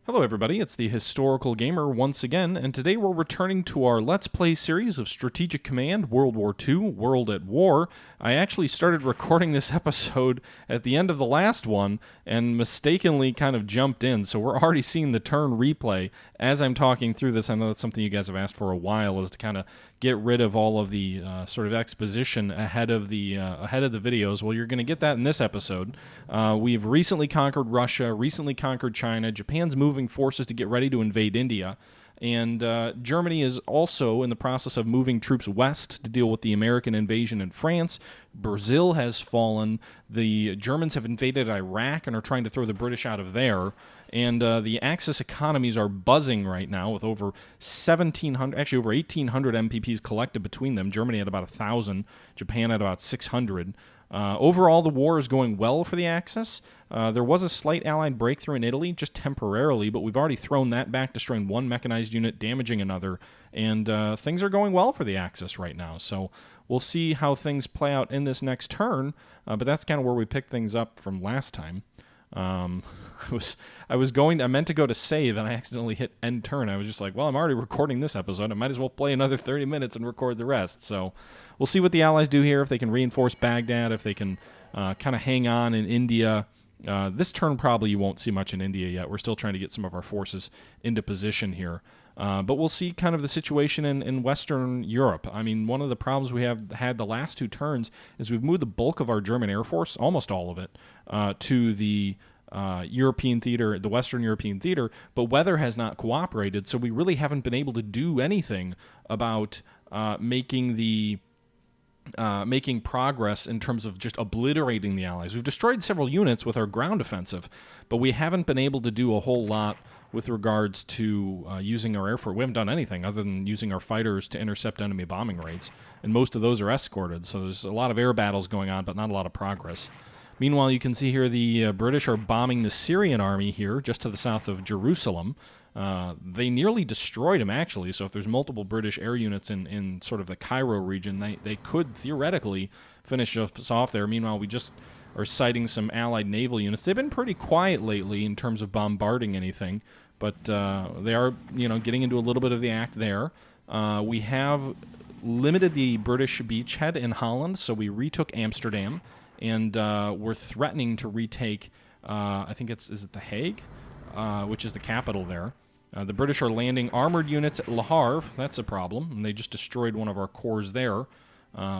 Hello everybody, it's the Historical Gamer once again, and today we're returning to our Let's Play series of Strategic Command World War II, World at War. I actually started recording this episode at the end of the last one, and mistakenly kind of jumped in, so we're already seeing the turn replay as I'm talking through this. I know that's something you guys have asked for a while, is to kind of get rid of all of the sort of exposition ahead of the videos. Well, you're going to get that in this episode. We've recently conquered Russia, recently conquered China. Japan's moving forces to get ready to invade India. And Germany is also in the process of moving troops west to deal with the American invasion in France. Brazil has fallen. The Germans have invaded Iraq and are trying to throw the British out of there. And the Axis economies are buzzing right now with over 1,700, actually over 1,800 MPPs collected between them. Germany had about 1,000. Japan had about 600. Overall, the war is going well for the Axis. There was a slight Allied breakthrough in Italy, just temporarily, but we've already thrown that back, destroying one mechanized unit, damaging another, and things are going well for the Axis right now. So we'll see how things play out in this next turn, but that's kind of where we picked things up from last time. I meant to go to save, and I accidentally hit end turn. I was just like, well, I'm already recording this episode. I might as well play another 30 minutes and record the rest. So we'll see what the Allies do here, if they can reinforce Baghdad, if they can kind of hang on in India. This turn probably you won't see much in India yet. We're still trying to get some of our forces into position here. But we'll see kind of the situation in Western Europe. I mean, one of the problems we have had the last two turns is we've moved the bulk of our German Air Force, almost all of it, to the European theater, the Western European theater, but weather has not cooperated, so we really haven't been able to do anything about making progress in terms of just obliterating the Allies. We've destroyed several units with our ground offensive, but we haven't been able to do a whole lot with regards to using our air force. We haven't done anything other than using our fighters to intercept enemy bombing raids, and most of those are escorted, so there's a lot of air battles going on, but not a lot of progress. Meanwhile, you can see here the British are bombing the Syrian army here, just to the south of Jerusalem. They nearly destroyed them, actually, so if there's multiple British air units in sort of the Cairo region, they could theoretically finish us off there. Meanwhile, we just are sighting some Allied naval units. They've been pretty quiet lately in terms of bombarding anything, but they are, getting into a little bit of the act there. We have limited the British beachhead in Holland, so we retook Amsterdam, and we're threatening to retake, I think is it The Hague, which is the capital there. The British are landing armored units at Le Havre. That's a problem, and they just destroyed one of our corps there.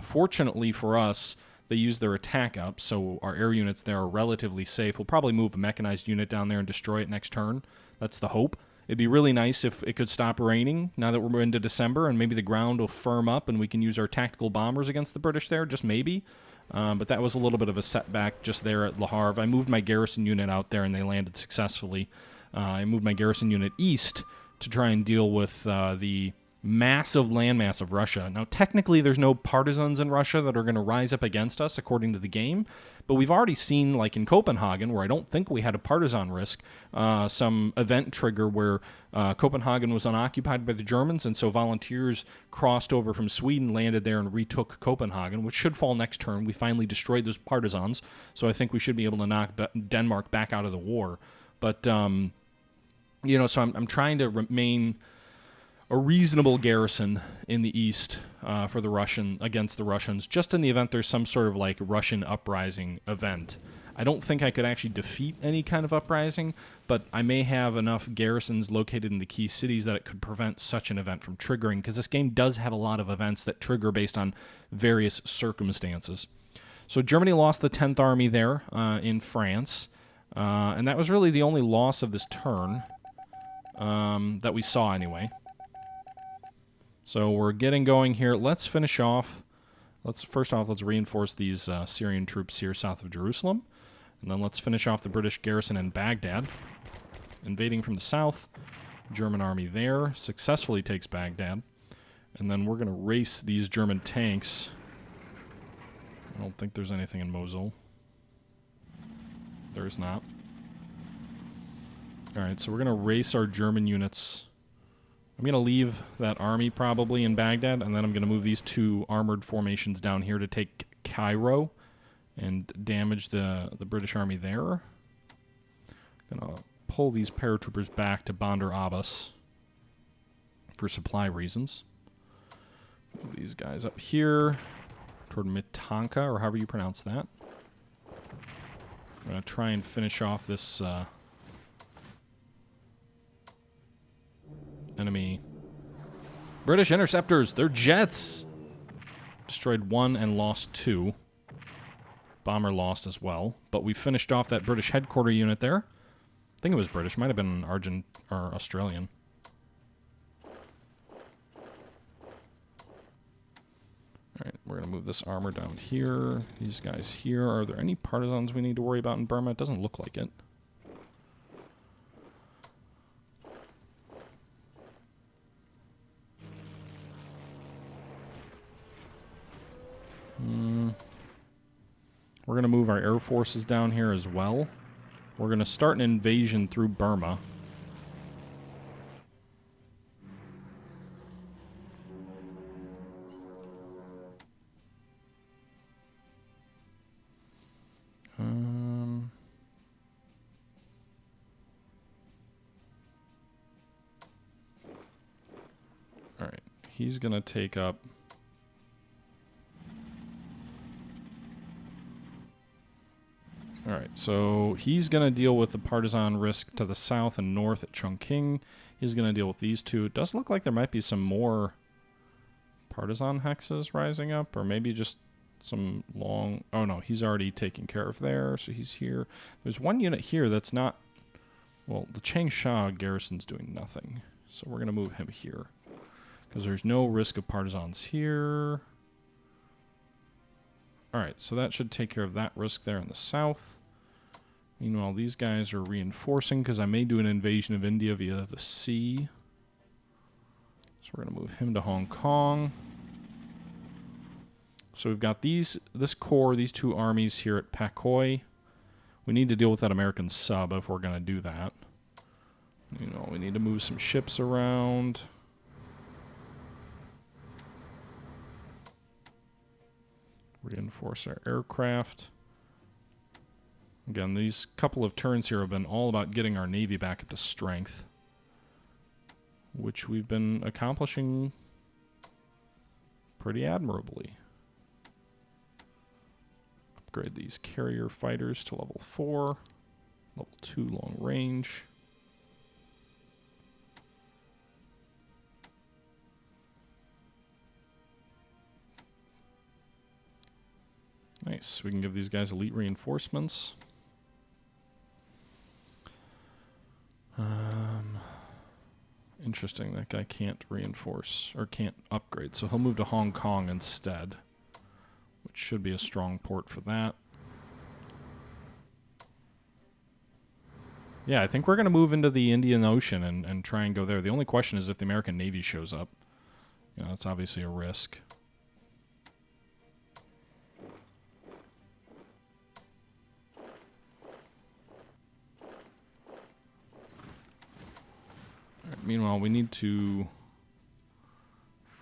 Fortunately for us, they used their attack up, so our air units there are relatively safe. We'll probably move a mechanized unit down there and destroy it next turn. That's the hope. It'd be really nice if it could stop raining now that we're into December, and maybe the ground will firm up and we can use our tactical bombers against the British there, just maybe. But that was a little bit of a setback just there at Le Havre. I moved my garrison unit out there, and they landed successfully. I moved my garrison unit east to try and deal with the massive landmass of Russia. Now, technically, there's no partisans in Russia that are going to rise up against us, according to the game, but we've already seen, like in Copenhagen, where I don't think we had a partisan risk, some event trigger where Copenhagen was unoccupied by the Germans, and so volunteers crossed over from Sweden, landed there, and retook Copenhagen, which should fall next turn. We finally destroyed those partisans, so I think we should be able to knock Denmark back out of the war. But, so I'm trying to remain a reasonable garrison in the east for the against the Russians, just in the event there's some sort of like Russian uprising event. I don't think I could actually defeat any kind of uprising, but I may have enough garrisons located in the key cities that it could prevent such an event from triggering, because this game does have a lot of events that trigger based on various circumstances. So Germany lost the 10th Army there in France, and that was really the only loss of this turn that we saw anyway. So we're getting going here. Let's finish off. First off, let's reinforce these Syrian troops here south of Jerusalem. And then let's finish off the British garrison in Baghdad. Invading from the south. German army there. Successfully takes Baghdad. And then we're going to race these German tanks. I don't think there's anything in Mosul. There's not. Alright, so we're going to race our German units. I'm going to leave that army probably in Baghdad, and then I'm going to move these two armored formations down here to take Cairo and damage the British army there. Going to pull these paratroopers back to Bandar Abbas for supply reasons. Move these guys up here toward Mitanka, or however you pronounce that. I'm going to try and finish off this enemy. British interceptors! They're jets! Destroyed 1 and lost 2. Bomber lost as well. But we finished off that British headquarter unit there. I think it was British. Might have been or Australian. Alright, we're going to move this armor down here. These guys here. Are there any partisans we need to worry about in Burma? It doesn't look like it. We're going to move our air forces down here as well. We're going to start an invasion through Burma. Alright, he's going to take up... Alright, so he's going to deal with the partisan risk to the south and north at Chongqing. He's going to deal with these two. It does look like there might be some more partisan hexes rising up, or maybe just some long... Oh no, he's already taken care of there, so he's here. There's one unit here that's not... Well, the Changsha garrison's doing nothing, so we're going to move him here. Because there's no risk of partisans here. Alright, so that should take care of that risk there in the south. Meanwhile, these guys are reinforcing because I may do an invasion of India via the sea. So we're going to move him to Hong Kong. So we've got this corps, these two armies here at Pakoi. We need to deal with that American sub if we're going to do that. You know, we need to move some ships around. Reinforce our aircraft. Again, these couple of turns here have been all about getting our Navy back up to strength, which we've been accomplishing pretty admirably. Upgrade these carrier fighters to level 4, level 2 long range. Nice. We can give these guys elite reinforcements. Interesting. That guy can't reinforce, or can't upgrade, so he'll move to Hong Kong instead, which should be a strong port for that. Yeah, I think we're going to move into the Indian Ocean and try and go there. The only question is if the American Navy shows up. You know, that's obviously a risk. Meanwhile, we need to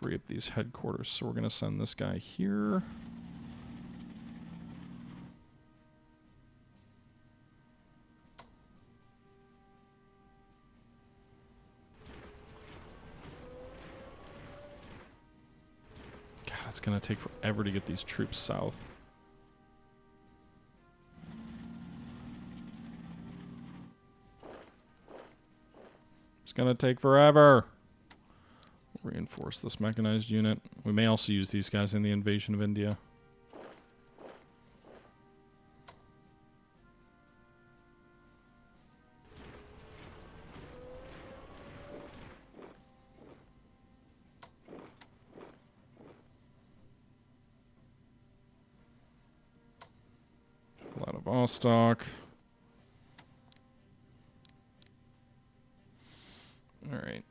free up these headquarters, so we're going to send this guy here. God, it's going to take forever to get these troops south. It's going to take forever. Reinforce this mechanized unit. We may also use these guys in the invasion of India. Vladivostok. All right.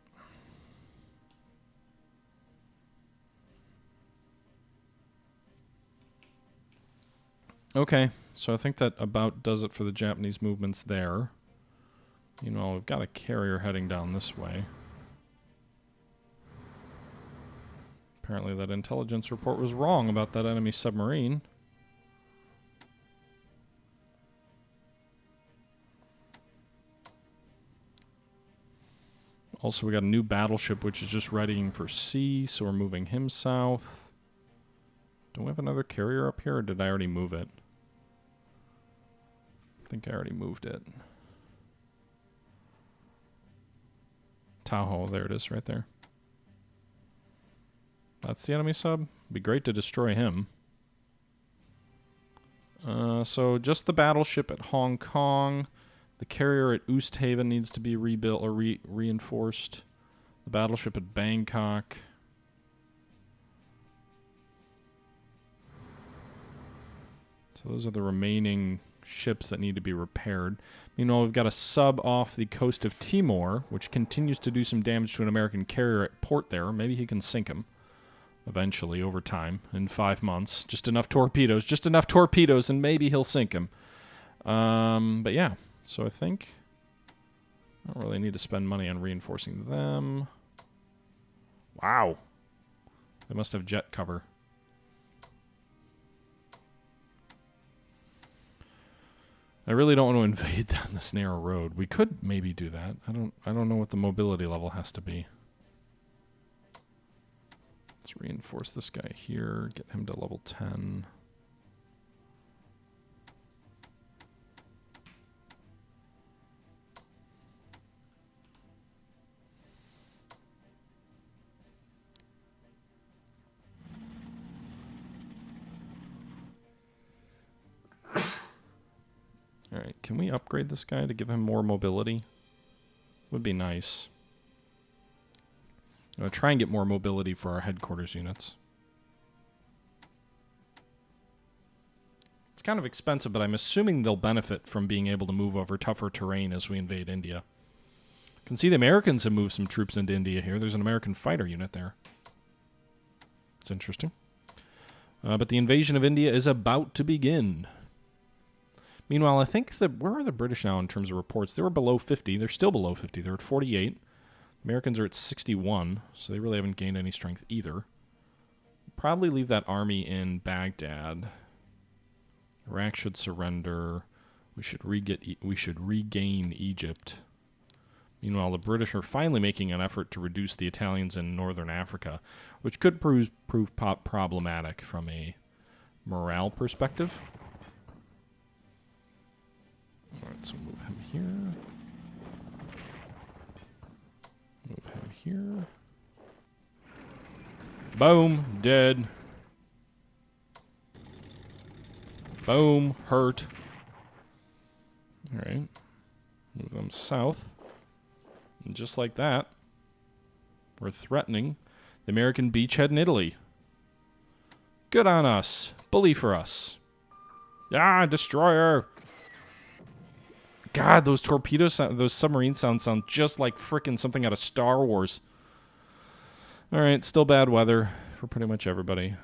Okay, so I think that about does it for the Japanese movements there. You know, we've got a carrier heading down this way. Apparently that intelligence report was wrong about that enemy submarine. Also, we got a new battleship, which is just readying for sea, so we're moving him south. Don't we have another carrier up here, or did I already move it? I think I already moved it. Tahoe, there it is, right there. That's the enemy sub. Be great to destroy him. So just the battleship at Hong Kong. The carrier at Oosthaven needs to be rebuilt or reinforced. The battleship at Bangkok. So those are the remaining ships that need to be repaired. Meanwhile, we've got a sub off the coast of Timor, which continues to do some damage to an American carrier at port there. Maybe he can sink him eventually over time in 5 months. Just enough torpedoes, and maybe he'll sink him. But yeah, so I think I don't really need to spend money on reinforcing them. Wow. They must have jet cover. I really don't want to invade down this narrow road. We could maybe do that. I don't know what the mobility level has to be. Let's reinforce this guy here, get him to level 10. Alright, can we upgrade this guy to give him more mobility? Would be nice. I'm going to try and get more mobility for our headquarters units. It's kind of expensive, but I'm assuming they'll benefit from being able to move over tougher terrain as we invade India. You can see the Americans have moved some troops into India here. There's an American fighter unit there. It's interesting. But the invasion of India is about to begin. Meanwhile, I think where are the British now in terms of reports? They were below 50. They're still below 50. They're at 48. Americans are at 61, so they really haven't gained any strength either. Probably leave that army in Baghdad. Iraq should surrender. We should regain Egypt. Meanwhile, the British are finally making an effort to reduce the Italians in northern Africa, which could prove problematic from a morale perspective. Alright, so move him here. Move him here. Boom, dead. Boom, hurt. Alright. Move them south. And just like that, we're threatening the American beachhead in Italy. Good on us. Bully for us. Ah, destroyer! God, those those submarine sounds sound just like frickin' something out of Star Wars. Alright, still bad weather for pretty much everybody.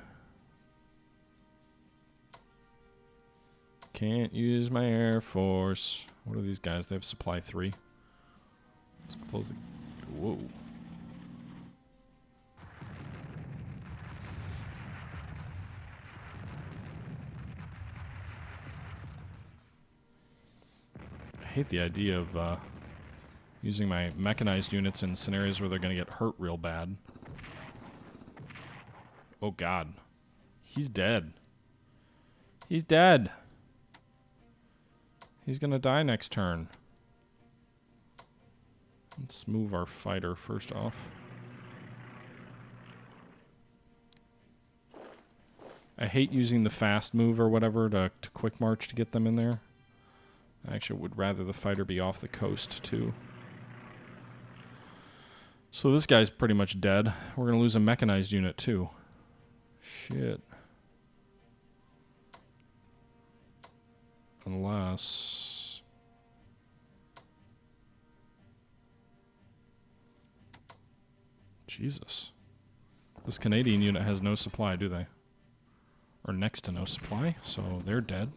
Can't use my Air Force. What are these guys? They have supply 3. Let's close the... Whoa. I hate the idea of using my mechanized units in scenarios where they're going to get hurt real bad. Oh god. He's dead. He's dead. He's going to die next turn. Let's move our fighter first off. I hate using the fast move or whatever to quick march to get them in there. I actually would rather the fighter be off the coast, too. So this guy's pretty much dead. We're going to lose a mechanized unit, too. Shit. Unless... Jesus. This Canadian unit has no supply, do they? Or next to no supply, so they're dead.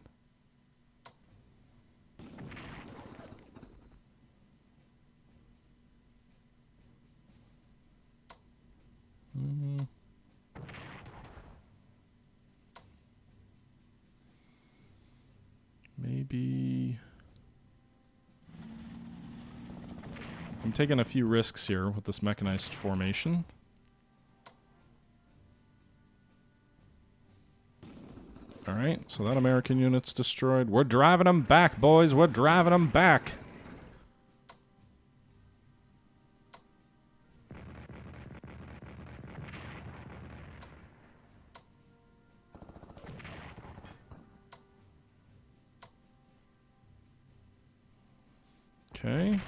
I'm taking a few risks here with this mechanized formation. Alright, so that American unit's destroyed. We're driving them back, boys. We're driving them back. Okay.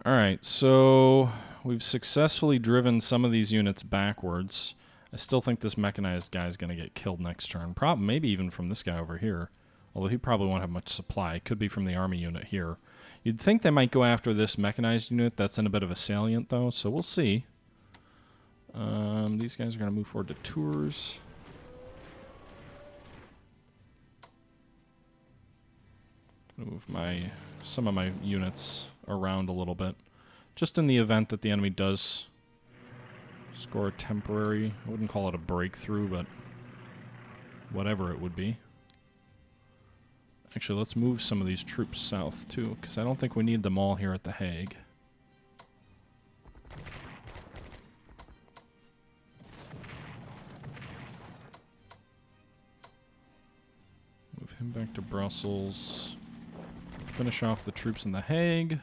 Alright, so we've successfully driven some of these units backwards. I still think this mechanized guy is going to get killed next turn. Maybe even from this guy over here. Although he probably won't have much supply. Could be from the army unit here. You'd think they might go after this mechanized unit. That's in a bit of a salient, though, so we'll see. These guys are going to move forward to Tours. Move some of my units around a little bit. Just in the event that the enemy does score a temporary, I wouldn't call it a breakthrough, but whatever it would be. Actually, let's move some of these troops south, too, because I don't think we need them all here at The Hague. Move him back to Brussels. Finish off the troops in The Hague.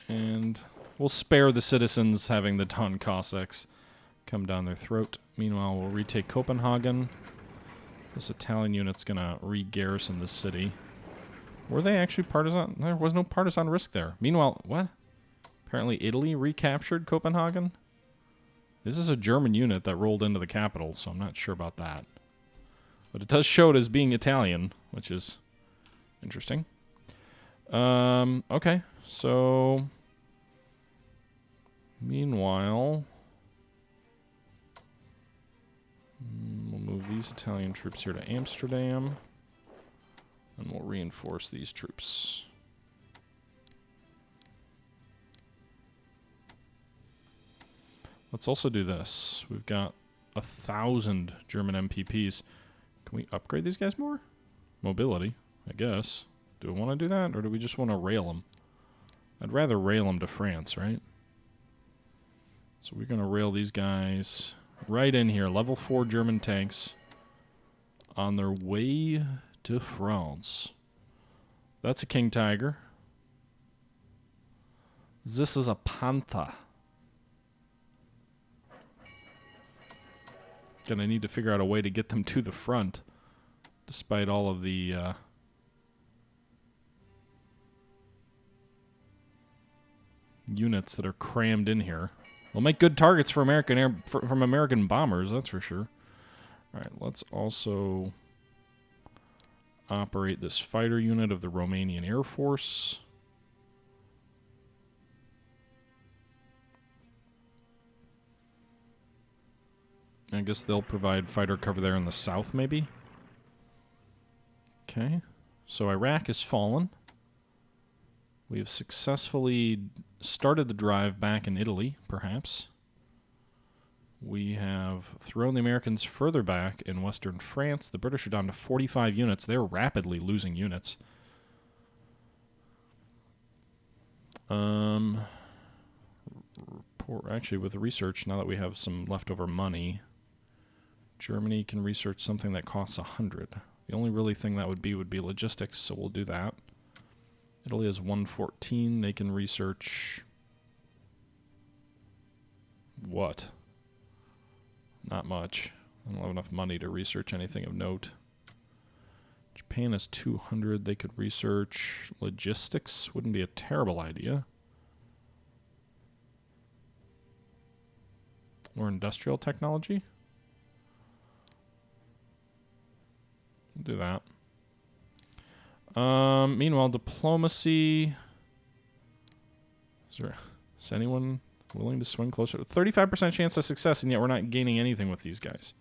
And we'll spare the citizens having the Don Cossacks come down their throat. Meanwhile, we'll retake Copenhagen. This Italian unit's going to re-garrison the city. Were they actually partisan? There was no partisan risk there. Meanwhile, what? Apparently Italy recaptured Copenhagen? This is a German unit that rolled into the capital, so I'm not sure about that. But it does show it as being Italian, which is interesting. Okay, so meanwhile, we'll move these Italian troops here to Amsterdam, and we'll reinforce these troops. Let's also do this. We've got 1,000 German MPPs. Can we upgrade these guys more? Mobility, I guess. Do we want to do that, or do we just want to rail them? I'd rather rail them to France, right? So we're going to rail these guys right in here. Level 4 German tanks on their way to France. That's a King Tiger. This is a Panther. Gonna need to figure out a way to get them to the front, despite all of the units that are crammed in here. We'll make good targets for from American bombers, that's for sure. All right, let's also operate this fighter unit of the Romanian Air Force. I guess they'll provide fighter cover there in the south, maybe? Okay. So Iraq has fallen. We have successfully started the drive back in Italy, perhaps. We have thrown the Americans further back in western France. The British are down to 45 units. They're rapidly losing units. Actually, with the research, now that we have some leftover money, Germany can research something that costs 100. The only really thing that would be logistics, so we'll do that. Italy has 114. They can research what? Not much. I don't have enough money to research anything of note. Japan has 200. They could research logistics. Wouldn't be a terrible idea. Or industrial technology. We'll do that. Meanwhile, diplomacy. Is anyone willing to swing closer? 35% chance of success, and yet we're not gaining anything with these guys.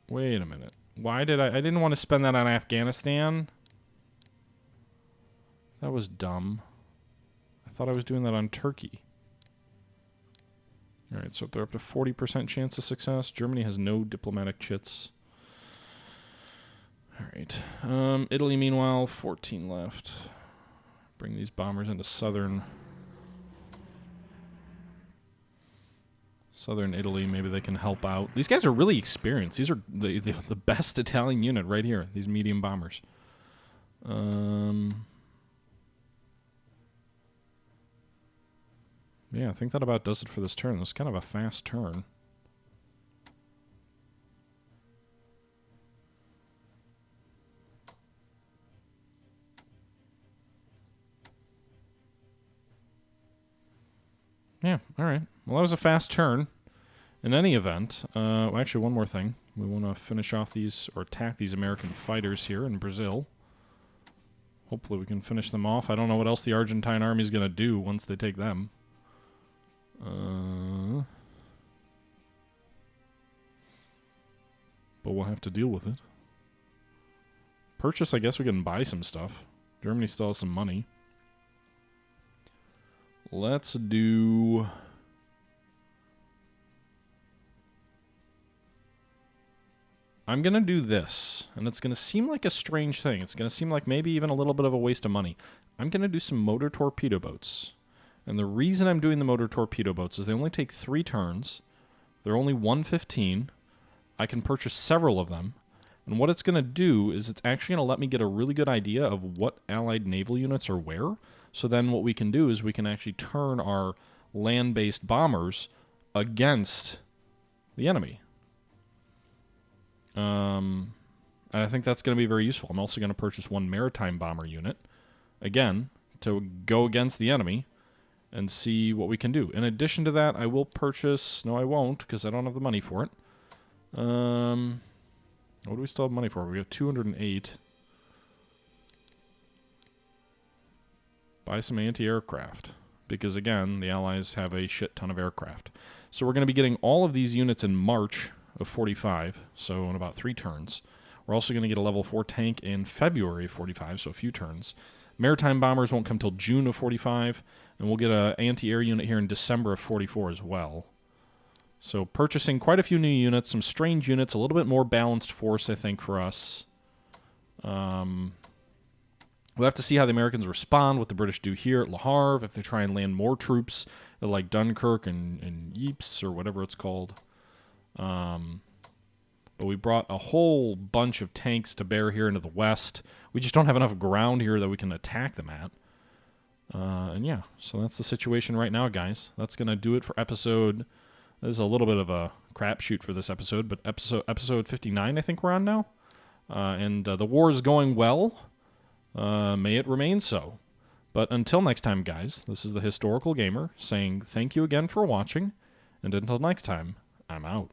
Wait a minute. Why did I didn't want to spend that on Afghanistan. That was dumb. I thought I was doing that on Turkey. Alright, so they're up to 40% chance of success. Germany has no diplomatic chits. Alright. Italy, meanwhile, 14 left. Bring these bombers into southern Italy. Maybe they can help out. These guys are really experienced. These are the best Italian unit right here. These medium bombers. Yeah, I think that about does it for this turn. It's kind of a fast turn. Yeah, alright. Well, that was a fast turn. In any event, well, actually, one more thing. We want to finish off these, or attack these American fighters here in Brazil. Hopefully we can finish them off. I don't know what else the Argentine army is going to do once they take them. But we'll have to deal with it. Purchase, I guess we can buy some stuff. Germany still has some money. Let's do... I'm going to do this, and it's going to seem like a strange thing. It's going to seem like maybe even a little bit of a waste of money. I'm going to do some motor torpedo boats. And the reason I'm doing the motor torpedo boats is they only take 3 turns. They're only 115. I can purchase several of them. And what it's going to do is it's actually going to let me get a really good idea of what Allied naval units are where. So then what we can do is we can actually turn our land-based bombers against the enemy. And I think that's going to be very useful. I'm also going to purchase 1 maritime bomber unit, again, to go against the enemy and see what we can do. In addition to that, I will purchase... No, I won't, because I don't have the money for it. What do we still have money for? We have 208. Buy some anti-aircraft, because, again, the Allies have a shit ton of aircraft. So we're going to be getting all of these units in March of 45, so in about 3 turns. We're also going to get a level 4 tank in February of 45, so a few turns. Maritime bombers won't come till June of 45, and we'll get an anti-air unit here in December of 44 as well. So purchasing quite a few new units, some strange units, a little bit more balanced force, I think, for us. We'll have to see how the Americans respond, what the British do here at Le Havre, if they try and land more troops at like Dunkirk and Ypres or whatever it's called. But we brought a whole bunch of tanks to bear here into the west. We just don't have enough ground here that we can attack them at. And yeah, so that's the situation right now, guys. That's going to do it for episode... This is a little bit of a crapshoot for this episode, but episode 59 I think we're on now. And the war is going well. May it remain so. But until next time, guys, this is the Historical Gamer saying thank you again for watching, and until next time, I'm out.